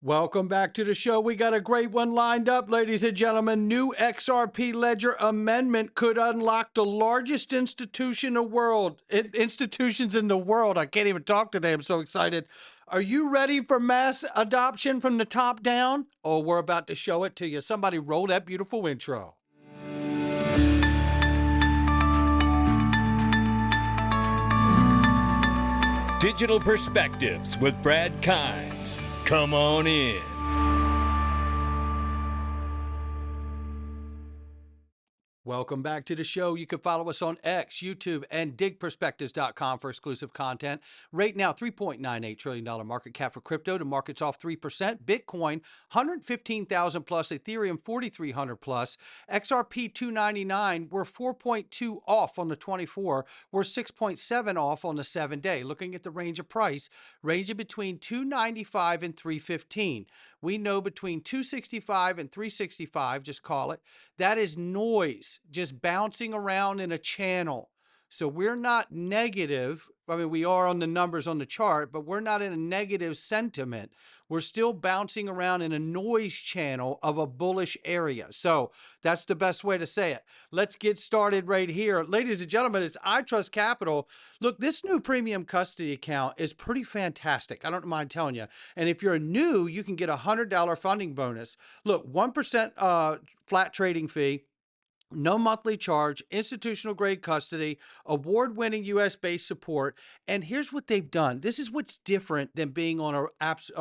Welcome back to the show. We got a great one lined up, ladies and gentlemen. New XRP Ledger amendment could unlock the largest institutions in the world. I can't even talk today. I'm so excited. Are you ready for mass adoption from the top down? Oh, we're about to show it to you. Somebody roll that beautiful intro. Digital Perspectives with Brad Kimes. Come on in. Welcome back to the show. You can follow us on X, YouTube, and DigPerspectives.com for exclusive content. Right now, $3.98 trillion market cap for crypto. The market's off 3%. Bitcoin, 115,000 plus. Ethereum, 4,300 plus. XRP, 299. We're 4.2 off on the 24. We're 6.7 off on the 7-day. Looking at the range of price, ranging between 295 and 315. We know between 265 and 365, just call it, that is noise just bouncing around in a channel. So we're not negative. I mean, we are on the numbers on the chart, but we're not in a negative sentiment. We're still bouncing around in a noise channel of a bullish area. So that's the best way to say it. Let's get started right here. Ladies and gentlemen, it's iTrustCapital. Look, this new premium custody account is pretty fantastic. I don't mind telling you. And if you're new, you can get a $100 funding bonus. Look, 1% flat trading fee. No monthly charge, institutional grade custody, award-winning US-based support. And here's what they've done. This is what's different than being on a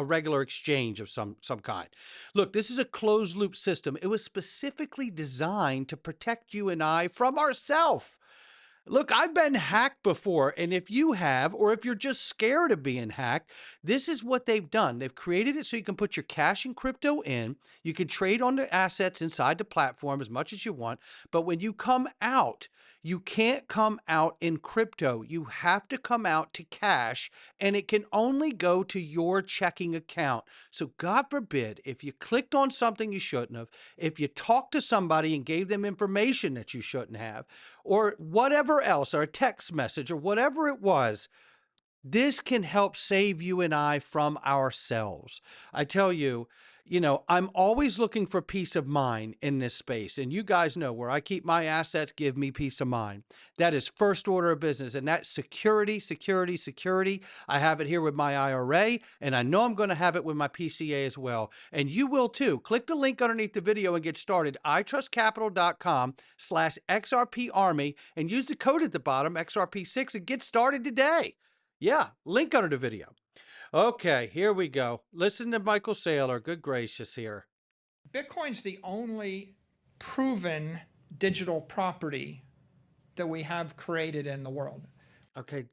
regular exchange of some kind. Look, this is a closed loop system. It was specifically designed to protect you and I from ourselves. Look, I've been hacked before, and if you have, or if you're just scared of being hacked, this is what they've done. They've created it so you can put your cash and crypto in. You can trade on the assets inside the platform as much as you want, but when you come out, you can't come out in crypto. You have to come out to cash, and it can only go to your checking account. So God forbid, if you clicked on something you shouldn't have, if you talked to somebody and gave them information that you shouldn't have, or whatever else, or a text message, or whatever it was, this can help save you and I from ourselves. I tell you, I'm always looking for peace of mind in this space. And you guys know where I keep my assets give me peace of mind. That is first order of business. And that's security, security, security. I have it here with my IRA, and I know I'm going to have it with my PCA as well. And you will too. Click the link underneath the video and get started. iTrustCapital.com/XRP Army and use the code at the bottom, XRP6, and get started today. Yeah, link under the video. Okay, here we go. Listen to Michael Saylor. Good gracious here. Bitcoin's the only proven digital property that we have created in the world. Okay,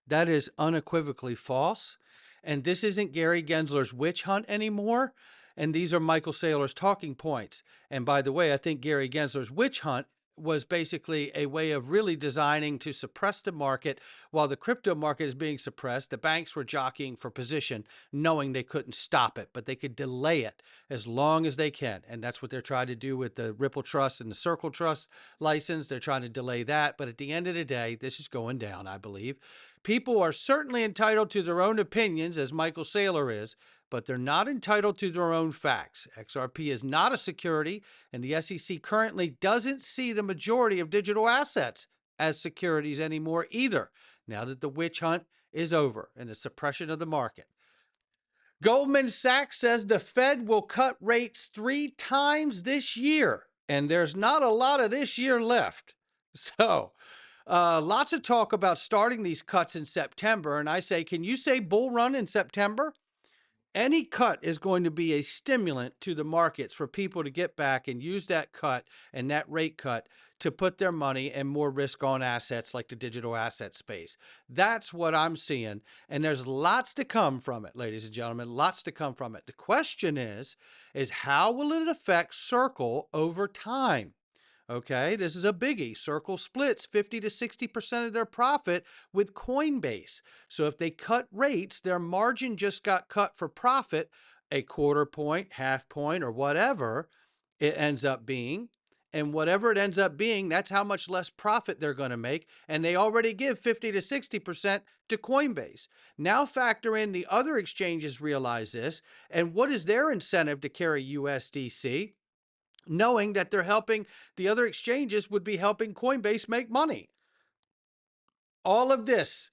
that is unequivocally false. And this isn't Gary Gensler's witch hunt anymore. And these are Michael Saylor's talking points. And by the way, I think Gary Gensler's witch hunt was basically a way of really designing to suppress the market while the crypto market is being suppressed. The banks were jockeying for position, knowing they couldn't stop it, but they could delay it as long as they can. And that's what they're trying to do with the Ripple Trust and the Circle Trust license. They're trying to delay that. But at the end of the day, this is going down, I believe. People are certainly entitled to their own opinions, as Michael Saylor is, but they're not entitled to their own facts. XRP is not a security, and the SEC currently doesn't see the majority of digital assets as securities anymore either, now that the witch hunt is over and the suppression of the market. Goldman Sachs says the Fed will cut rates 3 times this year, and there's not a lot of this year left. So, lots of talk about starting these cuts in September, and I say, can you say bull run in September? Any cut is going to be a stimulant to the markets for people to get back and use that cut and that rate cut to put their money and more risk on assets like the digital asset space. That's what I'm seeing. And there's lots to come from it, ladies and gentlemen, lots to come from it. The question is how will it affect Circle over time? Okay, this is a biggie. Circle splits 50 to 60% of their profit with Coinbase. So if they cut rates, their margin just got cut for profit, a quarter point, half point, or whatever it ends up being. And whatever it ends up being, that's how much less profit they're going to make. And they already give 50 to 60% to Coinbase. Now factor in the other exchanges realize this. And what is their incentive to carry USDC? Knowing that they're helping, the other exchanges would be helping Coinbase make money. All of this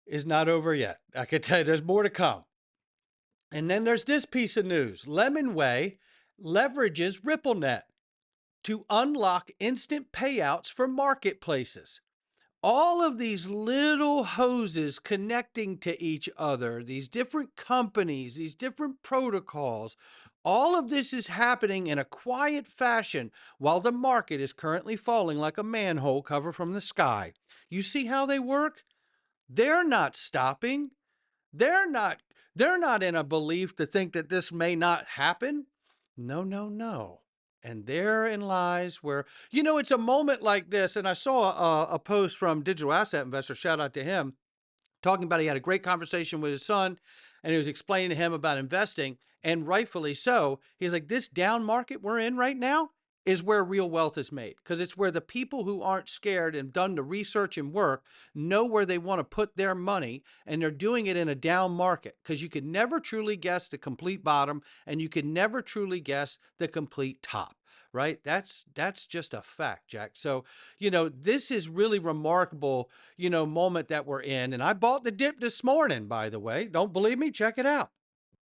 is not over yet. I can tell you there's more to come. And then there's this piece of news. Lemonway leverages RippleNet to unlock instant payouts for marketplaces. All of these little hoses connecting to each other, these different companies, these different protocols, all of this is happening in a quiet fashion while the market is currently falling like a manhole cover from the sky. You see how they work? They're not stopping. They're not in a belief to think that this may not happen. No, no, no. And therein lies where, it's a moment like this. And I saw a post from Digital Asset Investor, shout out to him, talking about he had a great conversation with his son and he was explaining to him about investing, and rightfully so. He's like, this down market we're in right now is where real wealth is made, because it's where the people who aren't scared and done the research and work know where they want to put their money, and they're doing it in a down market, because you can never truly guess the complete bottom and you can never truly guess the complete top. Right? That's just a fact, Jack. So, this is really remarkable, moment that we're in. And I bought the dip this morning, by the way. Don't believe me? Check it out.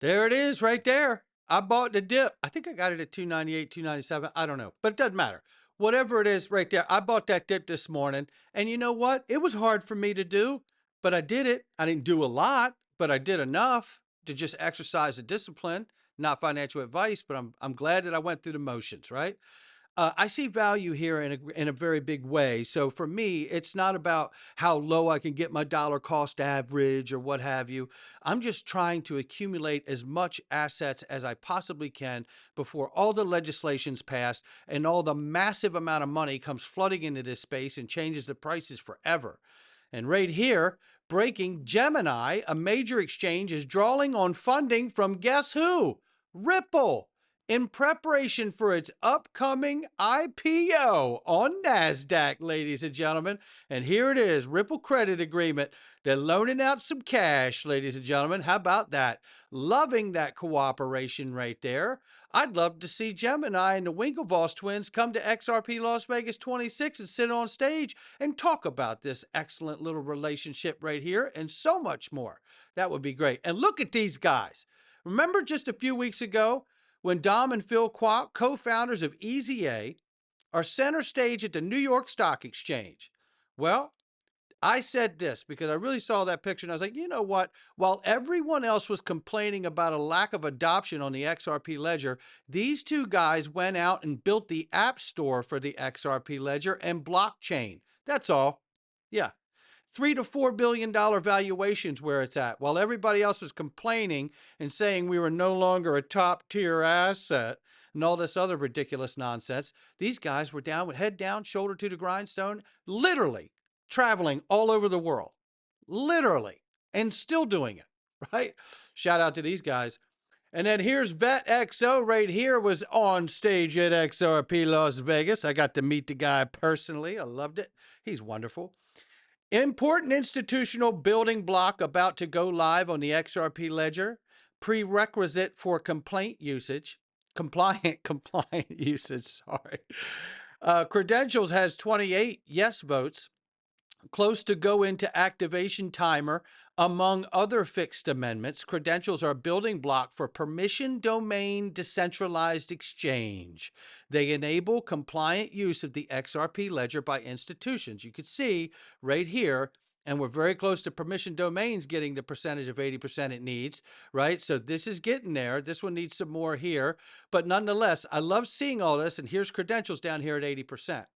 There it is right there. I bought the dip. I think I got it at 298, 297. I don't know, but it doesn't matter. Whatever it is right there. I bought that dip this morning. And you know what? It was hard for me to do, but I did it. I didn't do a lot, but I did enough to just exercise the discipline. Not financial advice, but I'm glad that I went through the motions, right? I see value here in a very big way. So for me, it's not about how low I can get my dollar cost average or what have you. I'm just trying to accumulate as much assets as I possibly can before all the legislation's passed and all the massive amount of money comes flooding into this space and changes the prices forever. And right here, breaking, Gemini, a major exchange, is drawing on funding from guess who? Ripple, in preparation for its upcoming IPO on NASDAQ, ladies and gentlemen. And here it is, Ripple Credit Agreement. They're loaning out some cash, ladies and gentlemen. How about that? Loving that cooperation right there. I'd love to see Gemini and the Winklevoss twins come to XRP Las Vegas 26 and sit on stage and talk about this excellent little relationship right here and so much more. That would be great. And look at these guys. Remember just a few weeks ago when Dom and Phil Kwok, co-founders of EZA, are center stage at the New York Stock Exchange? Well, I said this because I really saw that picture and I was like, you know what? While everyone else was complaining about a lack of adoption on the XRP Ledger, these two guys went out and built the app store for the XRP Ledger and blockchain. That's all. Yeah. $3 to $4 billion valuations where it's at. While everybody else was complaining and saying we were no longer a top tier asset and all this other ridiculous nonsense, these guys were down with head down, shoulder to the grindstone, literally traveling all over the world, literally, and still doing it, right? Shout out to these guys. And then here's VetXO right here, was on stage at XRP Las Vegas. I got to meet the guy personally. I loved it. He's wonderful. Important institutional building block about to go live on the XRP Ledger. Prerequisite for compliant usage. Sorry. Credentials has 28 yes votes. Close to go into activation timer. Among other fixed amendments, credentials are a building block for permission domain decentralized exchange. They enable compliant use of the XRP ledger by institutions. You can see right here, and we're very close to permission domains getting the percentage of 80% it needs, right? So this is getting there. This one needs some more here. But nonetheless, I love seeing all this, and here's credentials down here at 80%.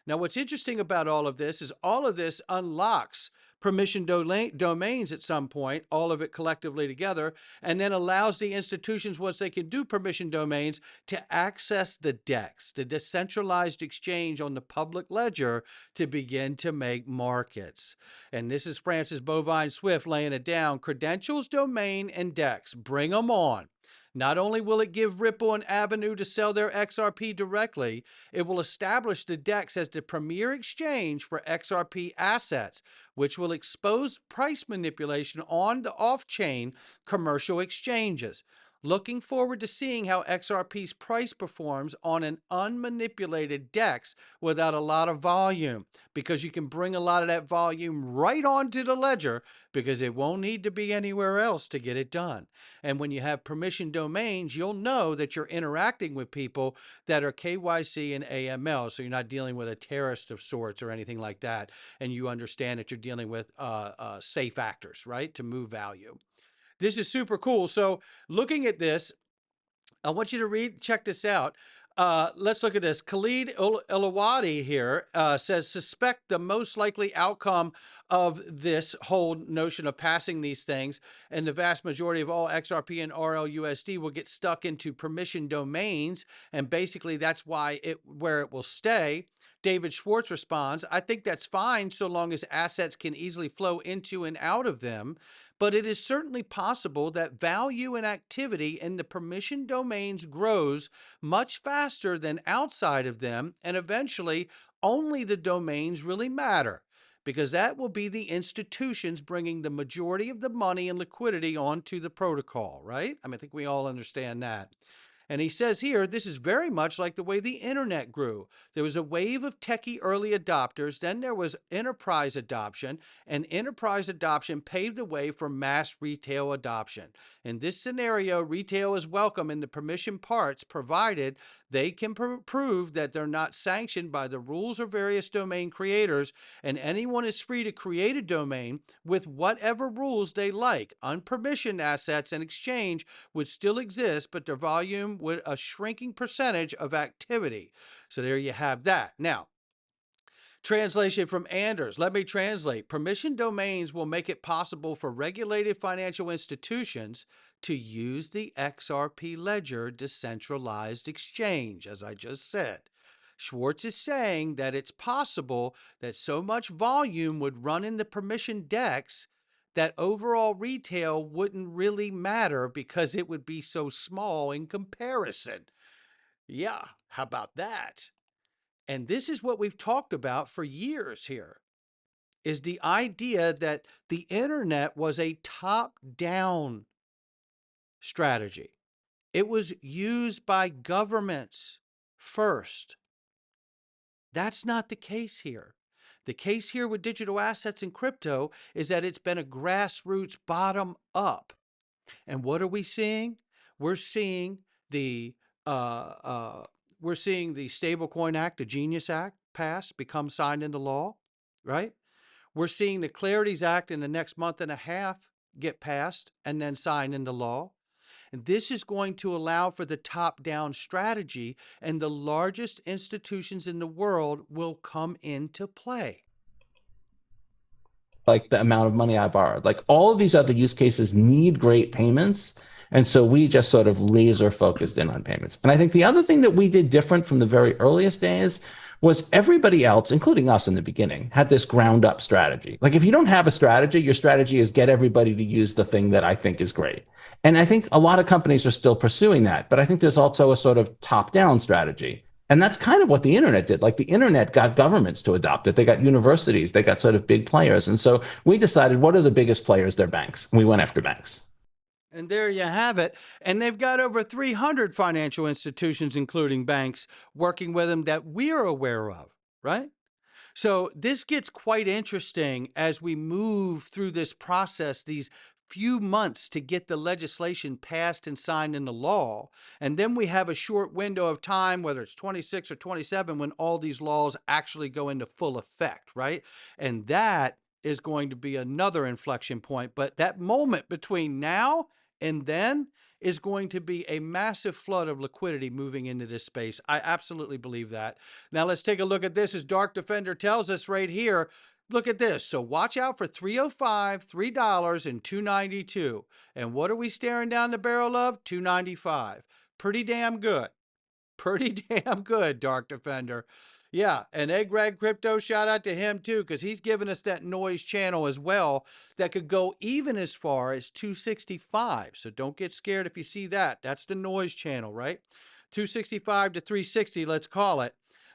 Now, what's interesting about all of this is all of this unlocks permission domains at some point, all of it collectively together, and then allows the institutions, once they can do permission domains, to access the DEX, the decentralized exchange on the public ledger, to begin to make markets. And this is Francis Bovine Swift laying it down. Credentials, domain, and DEX. Bring them on. Not only will it give Ripple an avenue to sell their XRP directly, it will establish the DEX as the premier exchange for XRP assets, which will expose price manipulation on the off-chain commercial exchanges. Looking forward to seeing how XRP's price performs on an unmanipulated DEX without a lot of volume, because you can bring a lot of that volume right onto the ledger because it won't need to be anywhere else to get it done. And when you have permission domains, you'll know that you're interacting with people that are KYC and AML, so you're not dealing with a terrorist of sorts or anything like that, and you understand that you're dealing with safe actors, right, to move value. This is super cool. So looking at this, I want you to check this out. Let's look at this. Khalid Elawadi here says, suspect the most likely outcome of this whole notion of passing these things, and the vast majority of all XRP and RLUSD will get stuck into permission domains, and basically that's why where it will stay. David Schwartz responds, I think that's fine so long as assets can easily flow into and out of them. But it is certainly possible that value and activity in the permission domains grows much faster than outside of them, and eventually only the domains really matter, because that will be the institutions bringing the majority of the money and liquidity onto the protocol, right? I think we all understand that. And he says here, this is very much like the way the internet grew. There was a wave of techie early adopters, then there was enterprise adoption, and enterprise adoption paved the way for mass retail adoption. In this scenario, retail is welcome in the permission parts, provided they can prove that they're not sanctioned by the rules of various domain creators, and anyone is free to create a domain with whatever rules they like. Unpermissioned assets and exchange would still exist, but their volume with a shrinking percentage of activity. So there you have that. Now, translation from Anders. Let me translate. Permission domains will make it possible for regulated financial institutions to use the XRPLedger decentralized exchange, as I just said. Schwartz is saying that it's possible that so much volume would run in the permission DEX that overall retail wouldn't really matter because it would be so small in comparison. Yeah, how about that? And this is what we've talked about for years here, is the idea that the internet was a top-down strategy. It was used by governments first. That's not the case here. The case here with digital assets and crypto is that it's been a grassroots bottom up. And what are we seeing? We're seeing the Stablecoin Act, the Genius Act, pass, become signed into law, right? We're seeing the Clarities Act in the next month and a half get passed and then signed into law. And this is going to allow for the top-down strategy, and the largest institutions in the world will come into play. Like the amount of money I borrowed, like all of these other use cases need great payments. And so we just sort of laser focused in on payments. And I think the other thing that we did different from the very earliest days was everybody else, including us in the beginning, had this ground up strategy. Like if you don't have a strategy, your strategy is get everybody to use the thing that I think is great. And I think a lot of companies are still pursuing that. But I think there's also a sort of top down strategy. And that's kind of what the internet did. Like the internet got governments to adopt it. They got universities, they got sort of big players. And so we decided, what are the biggest players? They're banks. And we went after banks. And there you have it. And they've got over 300 financial institutions, including banks, working with them that we're aware of, right? So this gets quite interesting as we move through this process, these few months to get the legislation passed and signed into law. And then we have a short window of time, whether it's 26 or 27, when all these laws actually go into full effect, right? And that is going to be another inflection point. But that moment between now and then is going to be a massive flood of liquidity moving into this space. I absolutely believe that. Now let's take a look at this, as Dark Defender tells us right here. Look at this. So watch out for $3.05, $3, and $2.92. And what are we staring down the barrel of? $2.95. Pretty damn good. Pretty damn good, Dark Defender. Yeah, and Egg Rag Crypto, shout out to him too, because he's given us that noise channel as well that could go even as far as 265. So don't get scared if you see that. That's the noise channel, right? 265 to 360, let's call it.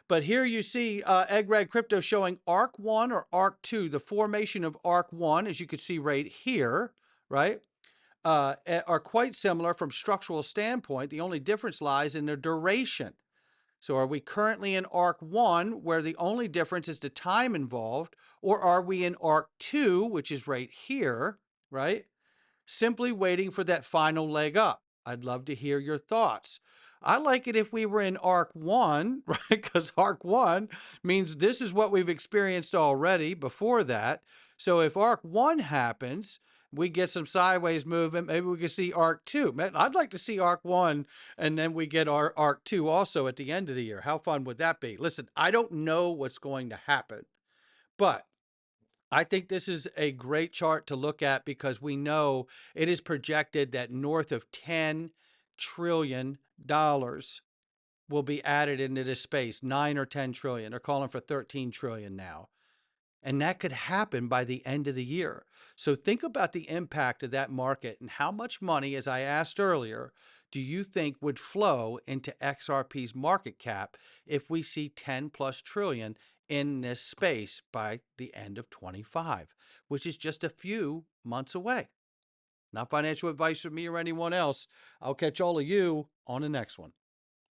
But here you see Egg Rag Crypto showing ARC 1 or ARC 2, the formation of ARC 1, as you can see right here, right? Are quite similar from structural standpoint. The only difference lies in their duration. So are we currently in ARC 1, where the only difference is the time involved, or are we in ARC 2, which is right here, right? Simply waiting for that final leg up. I'd love to hear your thoughts. I like it if we were in ARC 1, right? Because ARC 1 means this is what we've experienced already before that. So if ARC 1 happens, we get some sideways movement, maybe we can see ARC 2. Man, I'd like to see ARC 1 and then we get our ARC 2 also at the end of the year. How fun would that be? Listen, I don't know what's going to happen, but I think this is a great chart to look at because we know it is projected that north of $10 trillion will be added into this space, 9 or 10 trillion. They're calling for 13 trillion now. And that could happen by the end of the year. So think about the impact of that market and how much money, as I asked earlier, do you think would flow into XRP's market cap if we see 10 plus trillion in this space by the end of 25, which is just a few months away? Not financial advice from me or anyone else. I'll catch all of you on the next one.